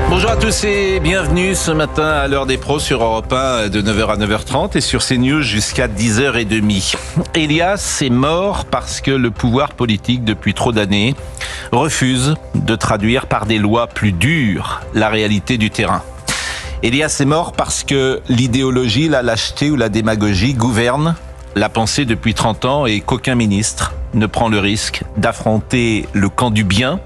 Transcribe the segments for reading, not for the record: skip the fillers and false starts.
Bonjour à tous et bienvenue ce matin à l'heure des pros sur Europe 1 de 9h à 9h30 et sur CNews jusqu'à 10h30. Elias est mort parce que le pouvoir politique depuis trop d'années refuse de traduire par des lois plus dures la réalité du terrain. Elias est mort parce que l'idéologie, la lâcheté ou la démagogie gouvernent la pensée depuis 30 ans et qu'aucun ministre ne prend le risque d'affronter le camp du bien,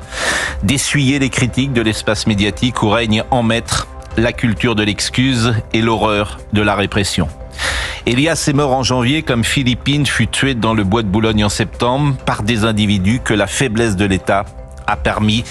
d'essuyer les critiques de l'espace médiatique où règne en maître la culture de l'excuse et l'horreur de la répression. Elias est mort en janvier comme Philippine fut tué dans le bois de Boulogne en septembre par des individus que la faiblesse de l'État a permis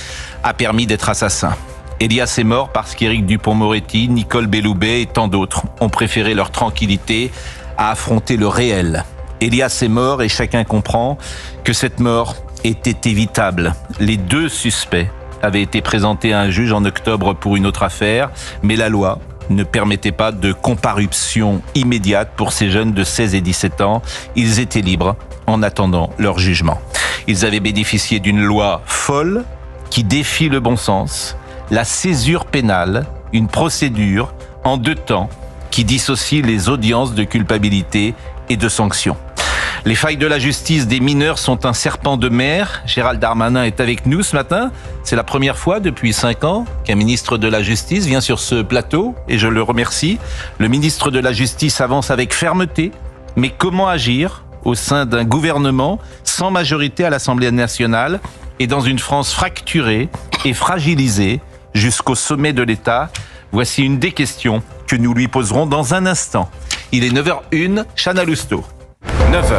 d'être assassins. Elias est mort parce qu'Éric Dupond-Moretti, Nicole Belloubet et tant d'autres ont préféré leur tranquillité à affronter le réel. Elias est mort et chacun comprend que cette mort était évitable. Les deux suspects avaient été présentés à un juge en octobre pour une autre affaire, mais la loi ne permettait pas de comparution immédiate pour ces jeunes de 16 et 17 ans. Ils étaient libres en attendant leur jugement. Ils avaient bénéficié d'une loi folle qui défie le bon sens, la césure pénale, une procédure en 2 temps qui dissocie les audiences de culpabilité et de sanction. Les failles de la justice des mineurs sont un serpent de mer. Gérald Darmanin est avec nous ce matin. C'est la première fois depuis 5 ans qu'un ministre de la Justice vient sur ce plateau et je le remercie. Le ministre de la Justice avance avec fermeté. Mais comment agir au sein d'un gouvernement sans majorité à l'Assemblée nationale et dans une France fracturée et fragilisée jusqu'au sommet de l'État? Voici une des questions que nous lui poserons dans un instant. Il est 9h01, Chana Lousteau. 9h.